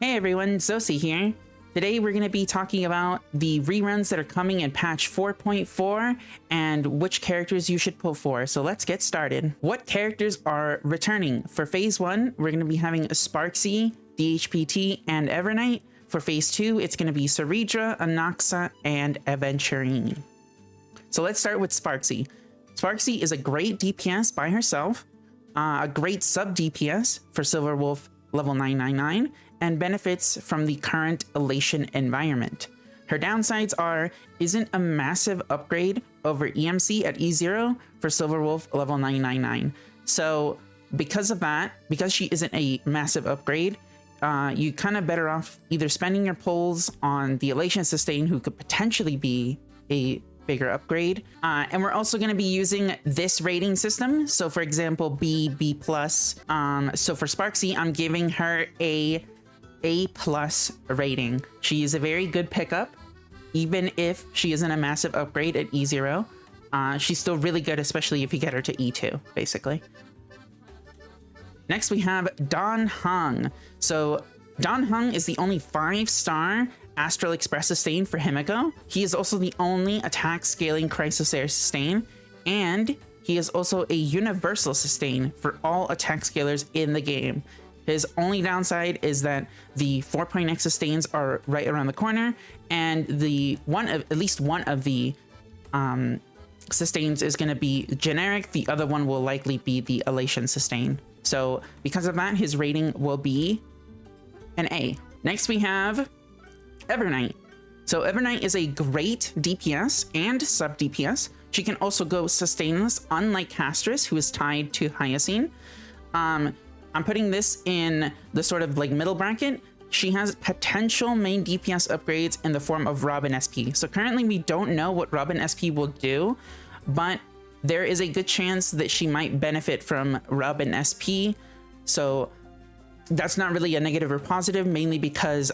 Hey everyone, Zosi here. Today we're going to be talking about the reruns that are coming in patch 4.4 and which characters you should pull for. So let's get started. What characters are returning? For phase 1, we're going to be having Sparksy, DHPT, and Evernight. For phase 2, it's going to be Ceridra, Anaxa, and Aventurine. So let's start with Sparksy. Sparksy is a great DPS by herself, a great sub DPS for Silver Wolf level 999, and benefits from the current Elation environment. Her downsides isn't a massive upgrade over EMC at E0 for Silver Wolf level 999. So because of that, because she isn't a massive upgrade, you kind of better off either spending your pulls on the Elation Sustain, who could potentially be a bigger upgrade. And we're also going to be using this rating system. So for example, B+. So for Sparksy, I'm giving her A+ rating. She is a very good pickup, even if she isn't a massive upgrade at E0. She's still really good, especially if you get her to E2, basically. Next, we have Dan Heng. So Dan Heng is the only 5-star Astral Express sustain for Himiko. He is also the only attack scaling Crisis Air sustain, and he is also a universal sustain for all attack scalers in the game. His only downside is that the 4.x sustains are right around the corner, and at least one of the sustains is going to be generic. The other one will likely be the Elation sustain. So because of that, his rating will be an A. Next, we have Evernight. So Evernight is a great DPS and sub DPS. She can also go sustainless, unlike Castris, who is tied to Hyacine. I'm putting this in the sort of like middle bracket. She has potential main DPS upgrades in the form of Robin SP. So currently we don't know what Robin SP will do, but there is a good chance that she might benefit from Robin SP. So that's not really a negative or positive, mainly because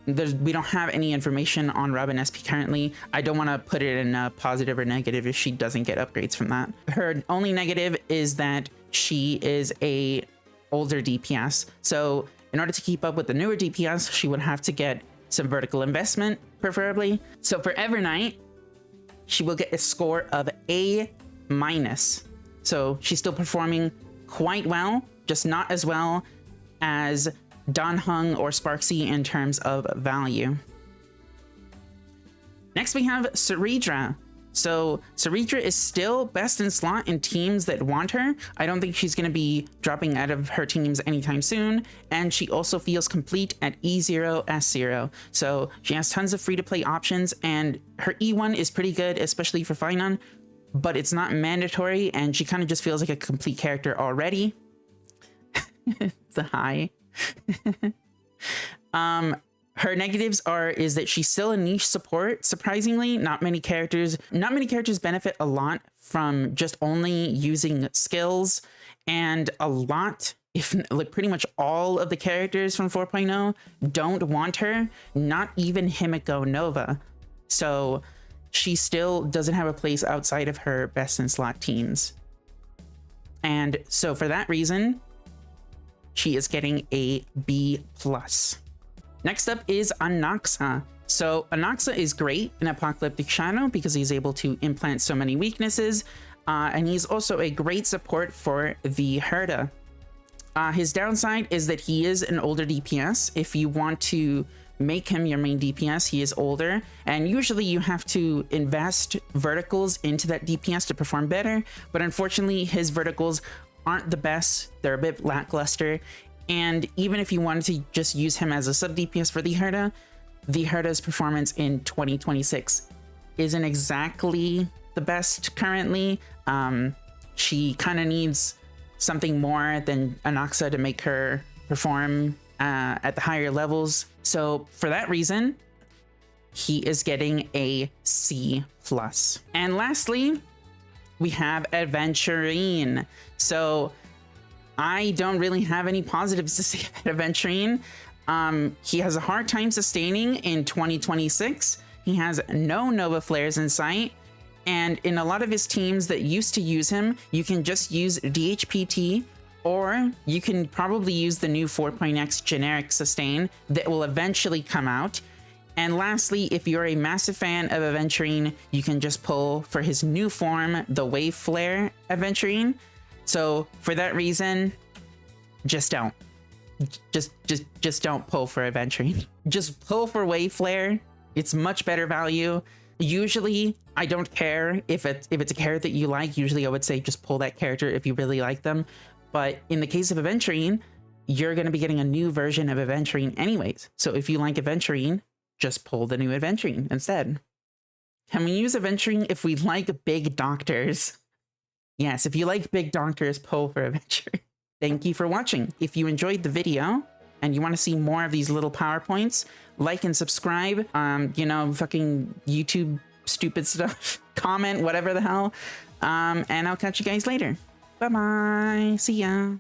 we don't have any information on Robin SP currently. I don't want to put it in a positive or negative if she doesn't get upgrades from that. Her only negative is that she is a older DPS. So in order to keep up with the newer DPS, she would have to get some vertical investment, preferably. So for Evernight, she will get a score of A-. So she's still performing quite well, just not as well as Dan Heng or Sparksy in terms of value. Next, we have Ceridra. So Ceridra is still best in slot in teams that want her. I don't think she's going to be dropping out of her teams anytime soon. And she also feels complete at E0, S0. So she has tons of free-to-play options, and her E1 is pretty good, especially for Finon, but it's not mandatory, and she kind of just feels like a complete character already. It's a high. Her negatives is that she's still a niche support. Surprisingly, not many characters benefit a lot from just only using skills, and a lot, if like pretty much all of the characters from 4.0 don't want her, not even Himiko Nova. So she still doesn't have a place outside of her best in slot teams. And so for that reason, she is getting a B+. Next up is Anaxa. So Anaxa is great in Apocalyptic Shadow because he's able to implant so many weaknesses, and he's also a great support for the Herda. His downside is that he is an older DPS. If you want to make him your main DPS, he is older, and usually you have to invest verticals into that DPS to perform better, but unfortunately his verticals aren't the best. They're a bit lackluster. And even if you wanted to just use him as a sub DPS for the Herda's performance in 2026 isn't exactly the best currently. She kind of needs something more than Anaxa to make her perform at the higher levels. So for that reason, he is getting a C+. And lastly, we have Aventurine. So I don't really have any positives to say about Aventurine. He has a hard time sustaining in 2026. He has no Nova Flares in sight. And in a lot of his teams that used to use him, you can just use DHPT Or you can probably use the new 4.x generic sustain that will eventually come out. And lastly, if you're a massive fan of Aventurine, you can just pull for his new form, the Wave Flare Aventurine. So for that reason, just don't. Just don't pull for Aventurine. Just pull for Wave Flare. It's much better value. Usually, I don't care if it's a character that you like. Usually, I would say just pull that character if you really like them. But in the case of Aventurine, you're going to be getting a new version of Aventurine anyways. So if you like Aventurine, just pull the new Aventurine instead. Can we use Aventurine if we like big doctors? Yes, if you like big doctors, pull for Aventurine. Thank you for watching. If you enjoyed the video and you want to see more of these little PowerPoints, like and subscribe. You know, fucking YouTube stupid stuff. Comment, whatever the hell. And I'll catch you guys later. Bye-bye. See ya.